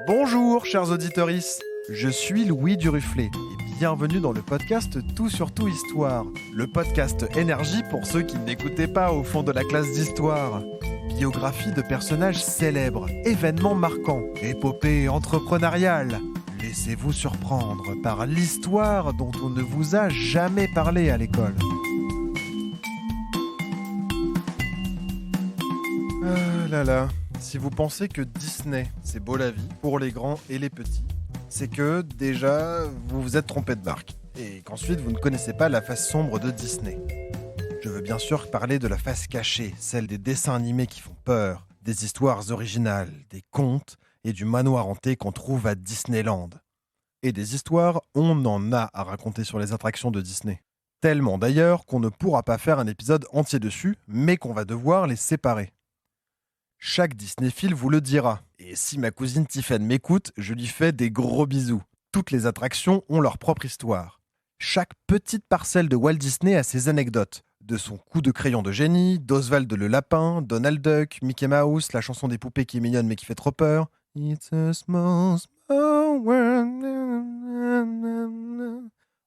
Bonjour chers auditeuristes, je suis Louis Duruflé et bienvenue dans le podcast Tout sur tout Histoire, le podcast énergie pour ceux qui n'écoutaient pas au fond de la classe d'histoire. Biographie de personnages célèbres, événements marquants, épopées entrepreneuriales. Laissez-vous surprendre par l'histoire dont on ne vous a jamais parlé à l'école. Ah là là, si vous pensez que Disney, c'est beau la vie, pour les grands et les petits, c'est que, déjà, vous vous êtes trompé de marque, et qu'ensuite vous ne connaissez pas la face sombre de Disney. Je veux bien sûr parler de la face cachée, celle des dessins animés qui font peur, des histoires originales, des contes et du manoir hanté qu'on trouve à Disneyland. Et des histoires, on en a à raconter sur les attractions de Disney. Tellement d'ailleurs qu'on ne pourra pas faire un épisode entier dessus, mais qu'on va devoir les séparer. Chaque Disneyphile vous le dira. Et si ma cousine Tiffany m'écoute, je lui fais des gros bisous. Toutes les attractions ont leur propre histoire. Chaque petite parcelle de Walt Disney a ses anecdotes. De son coup de crayon de génie, d'Oswald le lapin, Donald Duck, Mickey Mouse, la chanson des poupées qui est mignonne mais qui fait trop peur. It's a small, small world.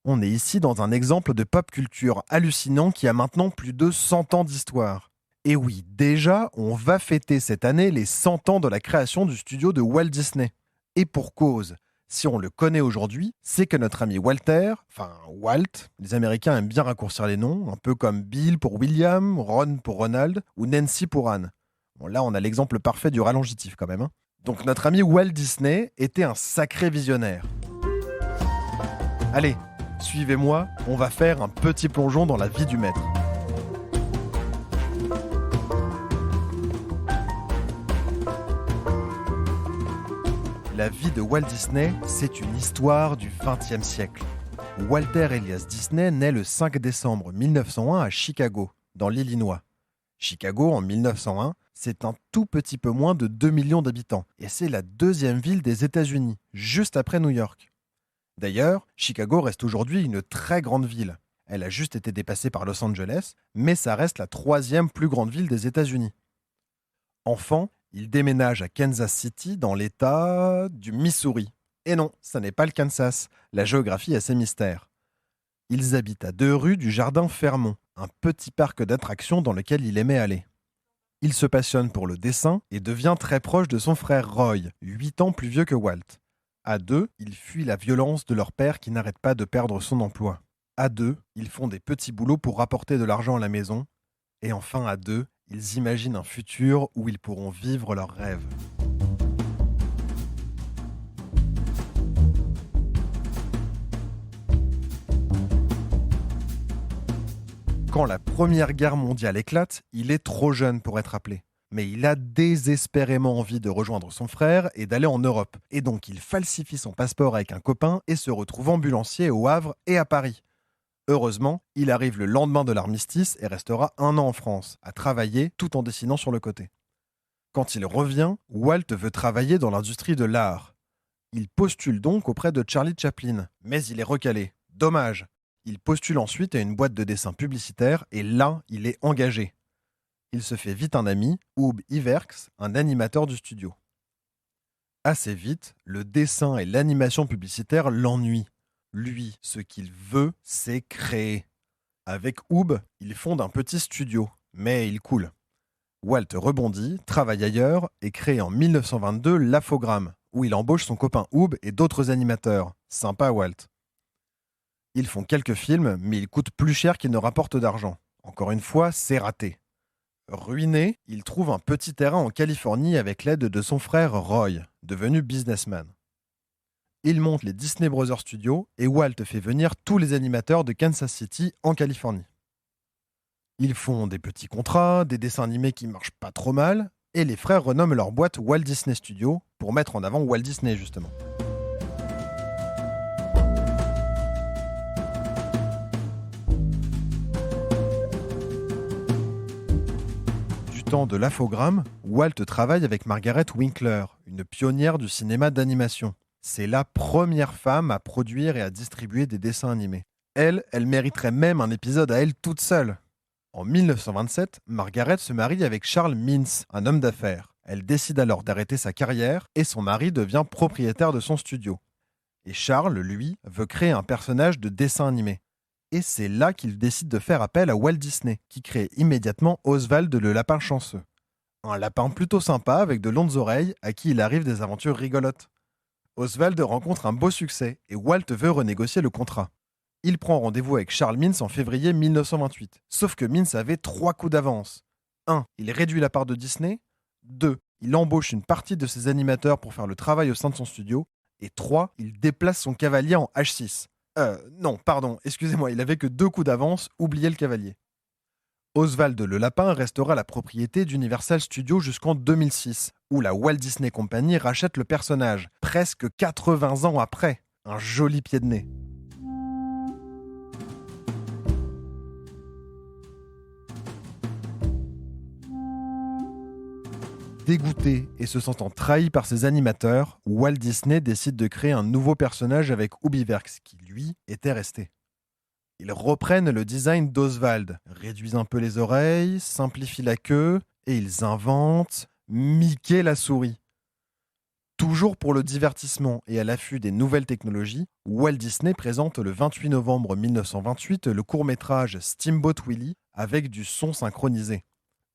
On est ici dans un exemple de pop culture hallucinant qui a maintenant plus de 100 ans d'histoire. Et oui, déjà, on va fêter cette année les 100 ans de la création du studio de Walt Disney. Et pour cause, si on le connaît aujourd'hui, c'est que notre ami Walter, enfin Walt, les Américains aiment bien raccourcir les noms, un peu comme Bill pour William, Ron pour Ronald ou Nancy pour Anne. Bon, là, on a l'exemple parfait du rallonger quand même. Hein. Donc notre ami Walt Disney était un sacré visionnaire. Allez, suivez-moi, on va faire un petit plongeon dans la vie du maître. La vie de Walt Disney, c'est une histoire du XXe siècle. Walter Elias Disney naît le 5 décembre 1901 à Chicago, dans l'Illinois. Chicago, en 1901, c'est un tout petit peu moins de 2 millions d'habitants, et c'est la deuxième ville des États-Unis, juste après New York. D'ailleurs, Chicago reste aujourd'hui une très grande ville. Elle a juste été dépassée par Los Angeles, mais ça reste la troisième plus grande ville des États-Unis. Enfant, il déménage à Kansas City dans l'État du Missouri. Et non, ça n'est pas le Kansas. La géographie a ses mystères. Ils habitent à 2 rues du Jardin Fairmont, un petit parc d'attractions dans lequel il aimait aller. Il se passionne pour le dessin et devient très proche de son frère Roy, 8 ans plus vieux que Walt. À 2, ils fuient la violence de leur père qui n'arrête pas de perdre son emploi. À 2, ils font des petits boulots pour rapporter de l'argent à la maison. Et enfin, à 2, ils imaginent un futur où ils pourront vivre leurs rêves. Quand la Première Guerre mondiale éclate, il est trop jeune pour être appelé. Mais il a désespérément envie de rejoindre son frère et d'aller en Europe. Et donc il falsifie son passeport avec un copain et se retrouve ambulancier au Havre et à Paris. Heureusement, il arrive le lendemain de l'armistice et restera 1 an en France, à travailler tout en dessinant sur le côté. Quand il revient, Walt veut travailler dans l'industrie de l'art. Il postule donc auprès de Charlie Chaplin, mais il est recalé. Dommage. Il postule ensuite à une boîte de dessin publicitaire et là, il est engagé. Il se fait vite un ami, Ub Iwerks, un animateur du studio. Assez vite, le dessin et l'animation publicitaire l'ennuient. Lui, ce qu'il veut, c'est créer. Avec Ub, il fonde un petit studio, mais il coule. Walt rebondit, travaille ailleurs et crée en 1922 l'Infogramme, où il embauche son copain Ub et d'autres animateurs. Sympa Walt. Ils font quelques films, mais ils coûtent plus cher qu'ils ne rapportent d'argent. Encore une fois, c'est raté. Ruiné, il trouve un petit terrain en Californie avec l'aide de son frère Roy, devenu businessman. Il monte les Disney Brothers Studios et Walt fait venir tous les animateurs de Kansas City en Californie. Ils font des petits contrats, des dessins animés qui marchent pas trop mal, et les frères renomment leur boîte Walt Disney Studios pour mettre en avant Walt Disney justement. Du temps de l'Infogramme, Walt travaille avec Margaret Winkler, une pionnière du cinéma d'animation. C'est la première femme à produire et à distribuer des dessins animés. Elle mériterait même un épisode à elle toute seule. En 1927, Margaret se marie avec Charles Mintz, un homme d'affaires. Elle décide alors d'arrêter sa carrière et son mari devient propriétaire de son studio. Et Charles, lui, veut créer un personnage de dessin animé. Et c'est là qu'il décide de faire appel à Walt Disney, qui crée immédiatement Oswald le lapin chanceux. Un lapin plutôt sympa avec de longues oreilles à qui il arrive des aventures rigolotes. Oswald rencontre un beau succès et Walt veut renégocier le contrat. Il prend rendez-vous avec Charles Mintz en février 1928. Sauf que Mintz avait 3 coups d'avance. 1. Il réduit la part de Disney. 2. Il embauche une partie de ses animateurs pour faire le travail au sein de son studio. Et 3. Il déplace son cavalier en H6. Non, pardon, excusez-moi, il avait que 2 coups d'avance, oubliez le cavalier. Oswald le lapin restera la propriété d'Universal Studios jusqu'en 2006, où la Walt Disney Company rachète le personnage, presque 80 ans après. Un joli pied de nez. Dégoûté et se sentant trahi par ses animateurs, Walt Disney décide de créer un nouveau personnage avec Ubiwerks, qui lui était resté. Ils reprennent le design d'Oswald, réduisent un peu les oreilles, simplifient la queue, et ils inventent Mickey la souris. Toujours pour le divertissement et à l'affût des nouvelles technologies, Walt Disney présente le 28 novembre 1928 le court-métrage Steamboat Willie avec du son synchronisé.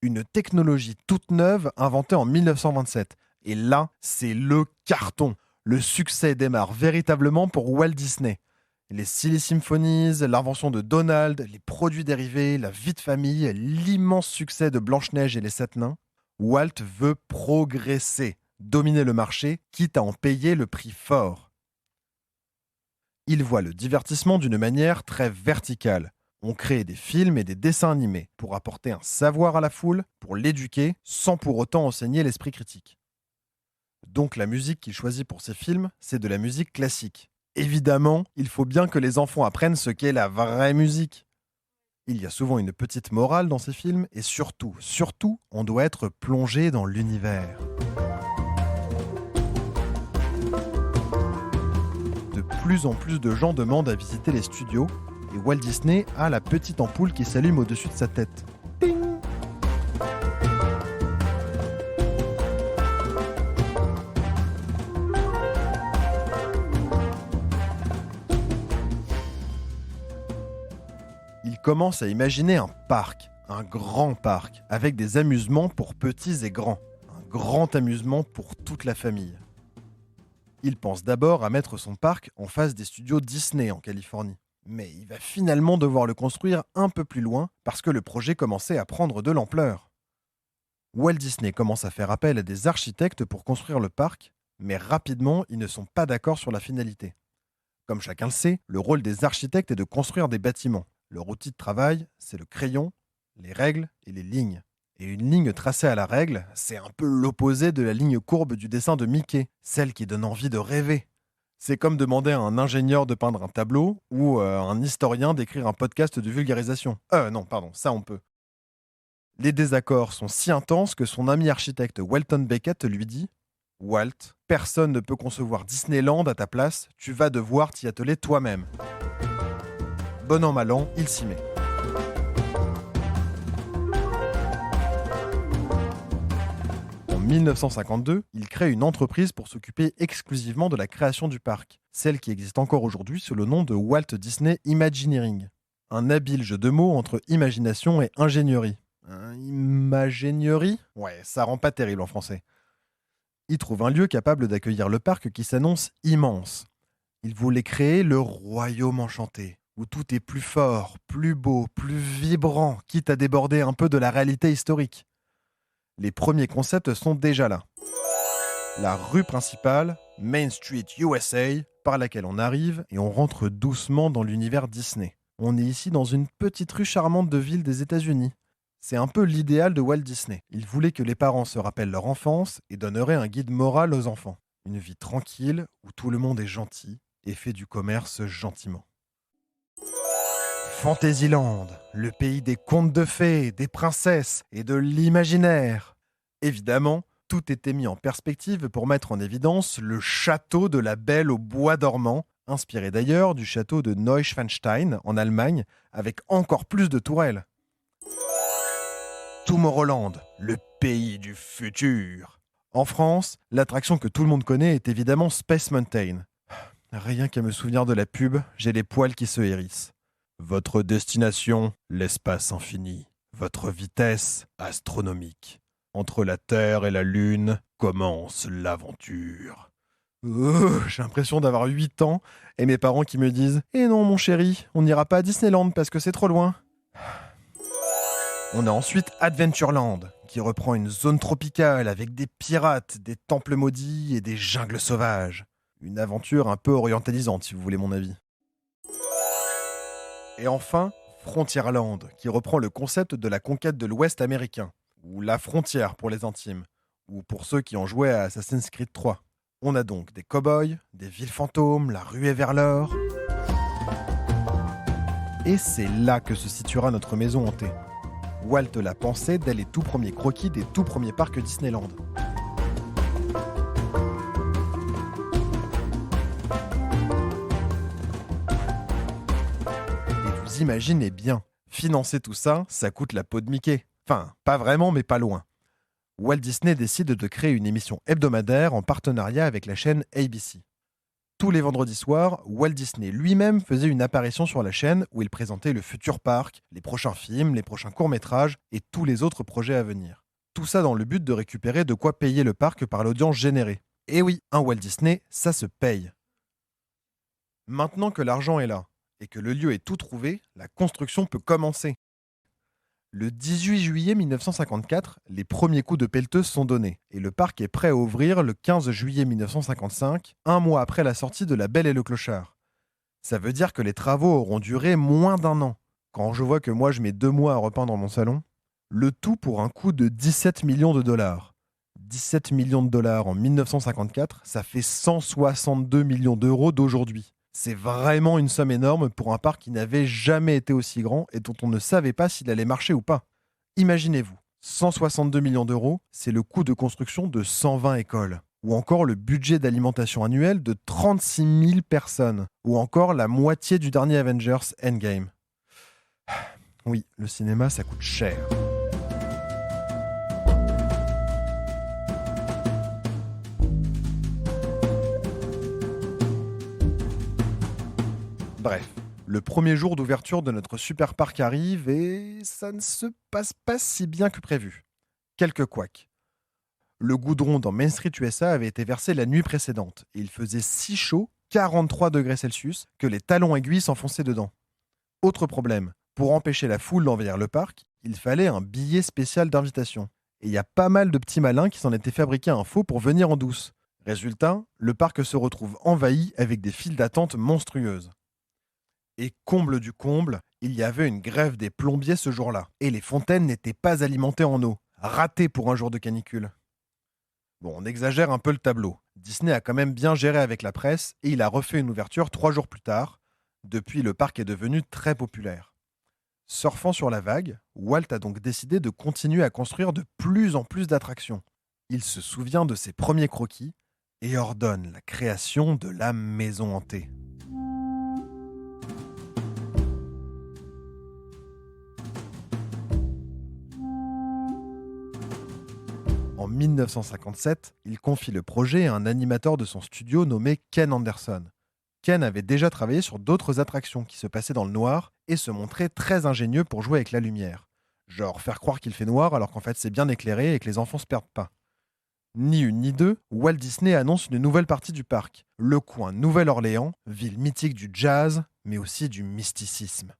Une technologie toute neuve inventée en 1927. Et là, c'est le carton. Le succès démarre véritablement pour Walt Disney. Les Silly Symphonies, l'invention de Donald, les produits dérivés, la vie de famille, l'immense succès de Blanche-Neige et les 7 nains. Walt veut progresser, dominer le marché, quitte à en payer le prix fort. Il voit le divertissement d'une manière très verticale. On crée des films et des dessins animés pour apporter un savoir à la foule, pour l'éduquer, sans pour autant enseigner l'esprit critique. Donc la musique qu'il choisit pour ses films, c'est de la musique classique. Évidemment, il faut bien que les enfants apprennent ce qu'est la vraie musique. Il y a souvent une petite morale dans ces films et surtout, on doit être plongé dans l'univers. De plus en plus de gens demandent à visiter les studios et Walt Disney a la petite ampoule qui s'allume au-dessus de sa tête. Ting ! Il commence à imaginer un parc, un grand parc, avec des amusements pour petits et grands. Un grand amusement pour toute la famille. Il pense d'abord à mettre son parc en face des studios Disney en Californie. Mais il va finalement devoir le construire un peu plus loin parce que le projet commençait à prendre de l'ampleur. Walt Disney commence à faire appel à des architectes pour construire le parc, mais rapidement, ils ne sont pas d'accord sur la finalité. Comme chacun le sait, le rôle des architectes est de construire des bâtiments. Leur outil de travail, c'est le crayon, les règles et les lignes. Et une ligne tracée à la règle, c'est un peu l'opposé de la ligne courbe du dessin de Mickey, celle qui donne envie de rêver. C'est comme demander à un ingénieur de peindre un tableau ou à un historien d'écrire un podcast de vulgarisation. Non, pardon, ça on peut. Les désaccords sont si intenses que son ami architecte Welton Beckett lui dit « Walt, personne ne peut concevoir Disneyland à ta place, tu vas devoir t'y atteler toi-même. » Bon an mal an, il s'y met. En 1952, il crée une entreprise pour s'occuper exclusivement de la création du parc, celle qui existe encore aujourd'hui sous le nom de Walt Disney Imagineering. Un habile jeu de mots entre imagination et ingénierie. Imagénierie ? Ouais, ça rend pas terrible en français. Il trouve un lieu capable d'accueillir le parc qui s'annonce immense. Il voulait créer le royaume enchanté, où tout est plus fort, plus beau, plus vibrant, quitte à déborder un peu de la réalité historique. Les premiers concepts sont déjà là. La rue principale, Main Street USA, par laquelle on arrive et on rentre doucement dans l'univers Disney. On est ici dans une petite rue charmante de ville des États-Unis. C'est un peu l'idéal de Walt Disney. Il voulait que les parents se rappellent leur enfance et donneraient un guide moral aux enfants. Une vie tranquille où tout le monde est gentil et fait du commerce gentiment. Fantasyland, le pays des contes de fées, des princesses et de l'imaginaire. Évidemment, tout était mis en perspective pour mettre en évidence le château de la Belle au bois dormant, inspiré d'ailleurs du château de Neuschwanstein en Allemagne, avec encore plus de tourelles. Tomorrowland, le pays du futur. En France, l'attraction que tout le monde connaît est évidemment Space Mountain. Rien qu'à me souvenir de la pub, j'ai les poils qui se hérissent. Votre destination, l'espace infini. Votre vitesse, astronomique. Entre la Terre et la Lune commence l'aventure. J'ai l'impression d'avoir 8 ans et mes parents qui me disent « Eh non mon chéri, on n'ira pas à Disneyland parce que c'est trop loin ». On a ensuite Adventureland, qui reprend une zone tropicale avec des pirates, des temples maudits et des jungles sauvages. Une aventure un peu orientalisante, si vous voulez mon avis. Et enfin, Frontierland, qui reprend le concept de la conquête de l'Ouest américain, ou la frontière pour les intimes, ou pour ceux qui ont joué à Assassin's Creed 3. On a donc des cow-boys, des villes fantômes, la ruée vers l'or. Et c'est là que se situera notre maison hantée. Walt l'a pensé dès les tout premiers croquis des tout premiers parcs Disneyland. Et vous imaginez bien, financer tout ça, ça coûte la peau de Mickey. Enfin, pas vraiment, mais pas loin. Walt Disney décide de créer une émission hebdomadaire en partenariat avec la chaîne ABC. Tous les vendredis soirs, Walt Disney lui-même faisait une apparition sur la chaîne où il présentait le futur parc, les prochains films, les prochains courts-métrages et tous les autres projets à venir. Tout ça dans le but de récupérer de quoi payer le parc par l'audience générée. Et oui, un Walt Disney, ça se paye. Maintenant que l'argent est là et que le lieu est tout trouvé, la construction peut commencer. Le 18 juillet 1954, les premiers coups de pelleteuse sont donnés et le parc est prêt à ouvrir le 15 juillet 1955, un mois après la sortie de La Belle et le Clochard. Ça veut dire que les travaux auront duré moins d'1 an. Quand je vois que moi je mets 2 mois à repeindre mon salon, le tout pour un coût de 17 millions de dollars. 17 millions de dollars en 1954, ça fait 162 millions d'euros d'aujourd'hui. C'est vraiment une somme énorme pour un parc qui n'avait jamais été aussi grand et dont on ne savait pas s'il allait marcher ou pas. Imaginez-vous, 162 millions d'euros, c'est le coût de construction de 120 écoles. Ou encore le budget d'alimentation annuel de 36 000 personnes. Ou encore la moitié du dernier Avengers Endgame. Oui, le cinéma, ça coûte cher. Bref, le premier jour d'ouverture de notre super parc arrive et ça ne se passe pas si bien que prévu. Quelques couacs. Le goudron dans Main Street USA avait été versé la nuit précédente et il faisait si chaud, 43 degrés Celsius, que les talons aiguilles s'enfonçaient dedans. Autre problème, pour empêcher la foule d'envahir le parc, il fallait un billet spécial d'invitation. Et il y a pas mal de petits malins qui s'en étaient fabriqués un faux pour venir en douce. Résultat, le parc se retrouve envahi avec des files d'attente monstrueuses. Et comble du comble, il y avait une grève des plombiers ce jour-là. Et les fontaines n'étaient pas alimentées en eau. Raté pour un jour de canicule. Bon, on exagère un peu le tableau. Disney a quand même bien géré avec la presse et il a refait une ouverture 3 jours plus tard. Depuis, le parc est devenu très populaire. Surfant sur la vague, Walt a donc décidé de continuer à construire de plus en plus d'attractions. Il se souvient de ses premiers croquis et ordonne la création de la maison hantée. En 1957, il confie le projet à un animateur de son studio nommé Ken Anderson. Ken avait déjà travaillé sur d'autres attractions qui se passaient dans le noir et se montrait très ingénieux pour jouer avec la lumière. Genre faire croire qu'il fait noir alors qu'en fait c'est bien éclairé et que les enfants se perdent pas. Ni une ni deux, Walt Disney annonce une nouvelle partie du parc, le coin Nouvelle-Orléans, ville mythique du jazz, mais aussi du mysticisme.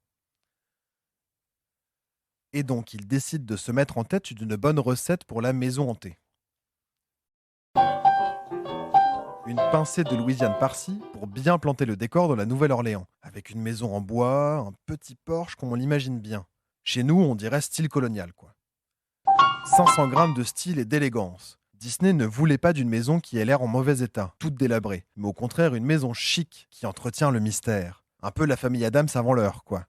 Et donc il décide de se mettre en tête d'une bonne recette pour la maison hantée. Une pincée de Louisiane par-ci pour bien planter le décor de la Nouvelle-Orléans, avec une maison en bois, un petit porche comme on l'imagine bien. Chez nous, on dirait style colonial, quoi. 500 grammes de style et d'élégance. Disney ne voulait pas d'une maison qui ait l'air en mauvais état, toute délabrée, mais au contraire une maison chic qui entretient le mystère. Un peu la famille Addams avant l'heure, quoi.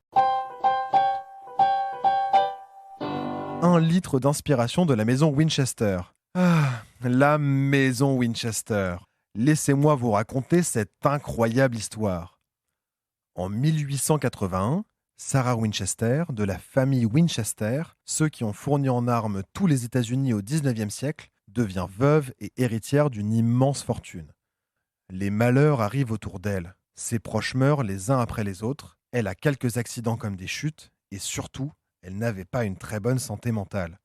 1 litre d'inspiration de la maison Winchester. Ah, la maison Winchester. Laissez-moi vous raconter cette incroyable histoire. En 1881, Sarah Winchester, de la famille Winchester, ceux qui ont fourni en armes tous les États-Unis au XIXe siècle, devient veuve et héritière d'une immense fortune. Les malheurs arrivent autour d'elle. Ses proches meurent les uns après les autres. Elle a quelques accidents comme des chutes. Et surtout, elle n'avait pas une très bonne santé mentale.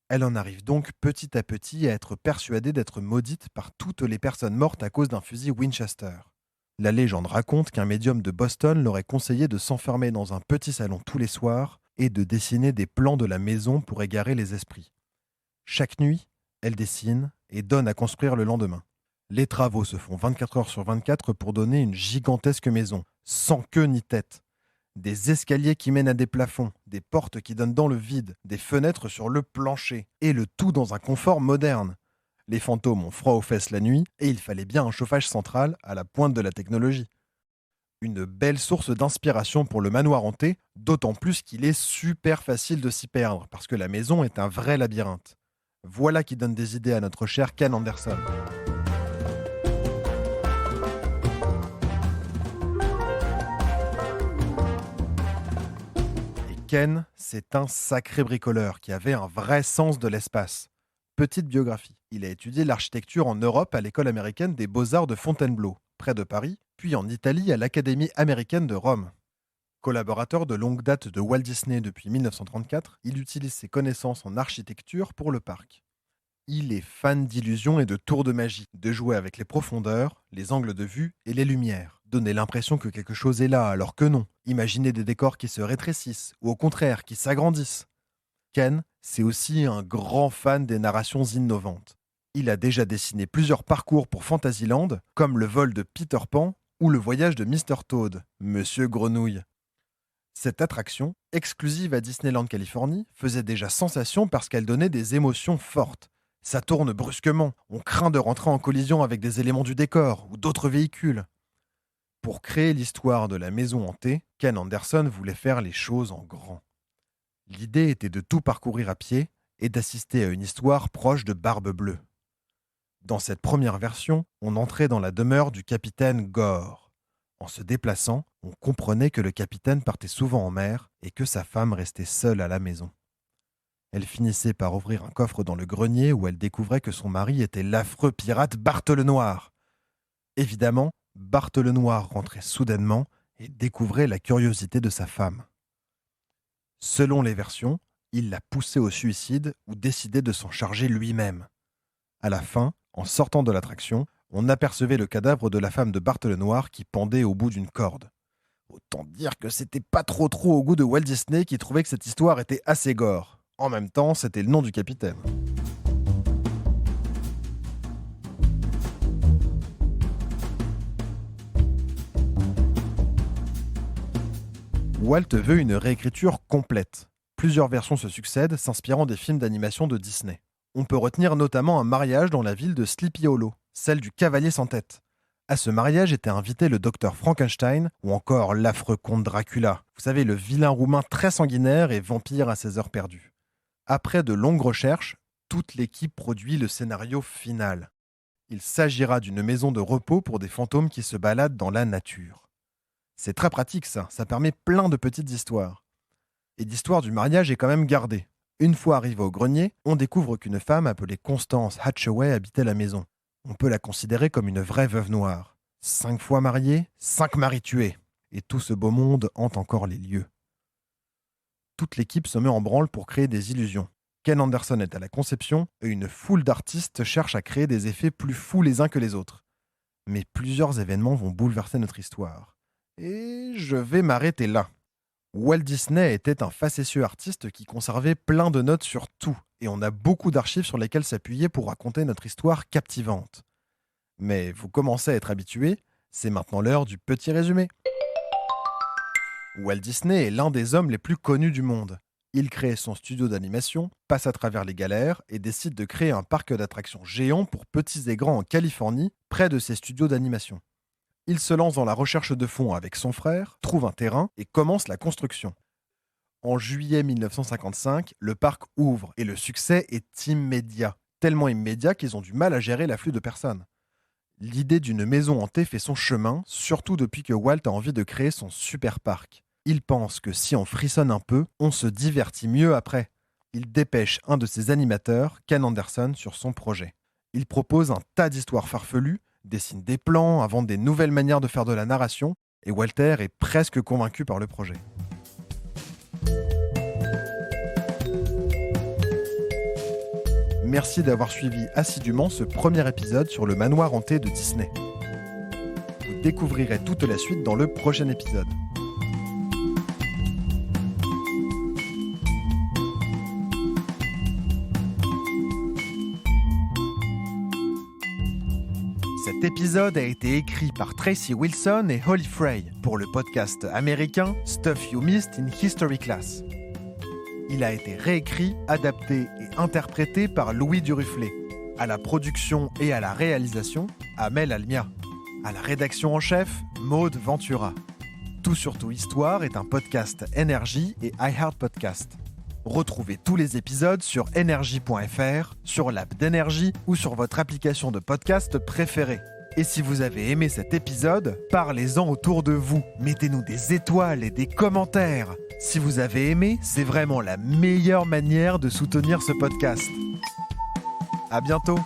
Elle en arrive donc petit à petit à être persuadée d'être maudite par toutes les personnes mortes à cause d'un fusil Winchester. La légende raconte qu'un médium de Boston l'aurait conseillé de s'enfermer dans un petit salon tous les soirs et de dessiner des plans de la maison pour égarer les esprits. Chaque nuit, elle dessine et donne à construire le lendemain. Les travaux se font 24 heures sur 24 pour donner une gigantesque maison, sans queue ni tête. Des escaliers qui mènent à des plafonds, des portes qui donnent dans le vide, des fenêtres sur le plancher, et le tout dans un confort moderne. Les fantômes ont froid aux fesses la nuit, et il fallait bien un chauffage central à la pointe de la technologie. Une belle source d'inspiration pour le manoir hanté, d'autant plus qu'il est super facile de s'y perdre, parce que la maison est un vrai labyrinthe. Voilà qui donne des idées à notre cher Ken Anderson. Ken, c'est un sacré bricoleur qui avait un vrai sens de l'espace. Petite biographie. Il a étudié l'architecture en Europe à l'école américaine des beaux-arts de Fontainebleau, près de Paris, puis en Italie à l'Académie américaine de Rome. Collaborateur de longue date de Walt Disney depuis 1934, il utilise ses connaissances en architecture pour le parc. Il est fan d'illusions et de tours de magie, de jouer avec les profondeurs, les angles de vue et les lumières. Donner l'impression que quelque chose est là alors que non. Imaginer des décors qui se rétrécissent ou au contraire qui s'agrandissent. Ken, c'est aussi un grand fan des narrations innovantes. Il a déjà dessiné plusieurs parcours pour Fantasyland, comme le vol de Peter Pan ou le voyage de Mr. Toad, Monsieur Grenouille. Cette attraction, exclusive à Disneyland Californie, faisait déjà sensation parce qu'elle donnait des émotions fortes. Ça tourne brusquement, on craint de rentrer en collision avec des éléments du décor ou d'autres véhicules. Pour créer l'histoire de la maison hantée, Ken Anderson voulait faire les choses en grand. L'idée était de tout parcourir à pied et d'assister à une histoire proche de Barbe Bleue. Dans cette première version, on entrait dans la demeure du capitaine Gore. En se déplaçant, on comprenait que le capitaine partait souvent en mer et que sa femme restait seule à la maison. Elle finissait par ouvrir un coffre dans le grenier où elle découvrait que son mari était l'affreux pirate Bart le Noir. Évidemment, Bart le Noir rentrait soudainement et découvrait la curiosité de sa femme. Selon les versions, il l'a poussée au suicide ou décidait de s'en charger lui-même. À la fin, en sortant de l'attraction, on apercevait le cadavre de la femme de Bart le Noir qui pendait au bout d'une corde. Autant dire que c'était pas trop au goût de Walt Disney qui trouvait que cette histoire était assez gore. En même temps, c'était le nom du capitaine. Walt veut une réécriture complète. Plusieurs versions se succèdent, s'inspirant des films d'animation de Disney. On peut retenir notamment un mariage dans la ville de Sleepy Hollow, celle du cavalier sans tête. À ce mariage était invité le docteur Frankenstein ou encore l'affreux comte Dracula. Vous savez, le vilain roumain très sanguinaire et vampire à ses heures perdues. Après de longues recherches, toute l'équipe produit le scénario final. Il s'agira d'une maison de repos pour des fantômes qui se baladent dans la nature. C'est très pratique ça permet plein de petites histoires. Et l'histoire du mariage est quand même gardée. Une fois arrivé au grenier, on découvre qu'une femme appelée Constance Hatchaway habitait la maison. On peut la considérer comme une vraie veuve noire. 5 fois mariée, 5 maris tués. Et tout ce beau monde hante encore les lieux. Toute l'équipe se met en branle pour créer des illusions. Ken Anderson est à la conception et une foule d'artistes cherchent à créer des effets plus fous les uns que les autres. Mais plusieurs événements vont bouleverser notre histoire. Et je vais m'arrêter là. Walt Disney était un facétieux artiste qui conservait plein de notes sur tout, et on a beaucoup d'archives sur lesquelles s'appuyer pour raconter notre histoire captivante. Mais vous commencez à être habitués, c'est maintenant l'heure du petit résumé. Walt Disney est l'un des hommes les plus connus du monde. Il crée son studio d'animation, passe à travers les galères et décide de créer un parc d'attractions géant pour petits et grands en Californie, près de ses studios d'animation. Il se lance dans la recherche de fonds avec son frère, trouve un terrain et commence la construction. En juillet 1955, le parc ouvre et le succès est immédiat. Tellement immédiat qu'ils ont du mal à gérer l'afflux de personnes. L'idée d'une maison hantée fait son chemin, surtout depuis que Walt a envie de créer son super parc. Il pense que si on frissonne un peu, on se divertit mieux après. il dépêche un de ses animateurs, Ken Anderson, sur son projet. Il propose un tas d'histoires farfelues, dessine des plans, invente des nouvelles manières de faire de la narration, et Walter est presque convaincu par le projet. Merci d'avoir suivi assidûment ce premier épisode sur le manoir hanté de Disney. Vous découvrirez toute la suite dans le prochain épisode. Cet épisode a été écrit par Tracy Wilson et Holly Frey pour le podcast américain Stuff You Missed in History Class. Il a été réécrit, adapté et interprété par Louis Duruflé. À la production et à la réalisation, Amel Almia. À la rédaction en chef, Maude Ventura. Tout sur tout Histoire est un podcast Énergie et iHeart Podcast. Retrouvez tous les épisodes sur energie.fr, sur l'app d'Énergie ou sur votre application de podcast préférée. Et si vous avez aimé cet épisode, parlez-en autour de vous. Mettez-nous des étoiles et des commentaires. Si vous avez aimé, c'est vraiment la meilleure manière de soutenir ce podcast. À bientôt.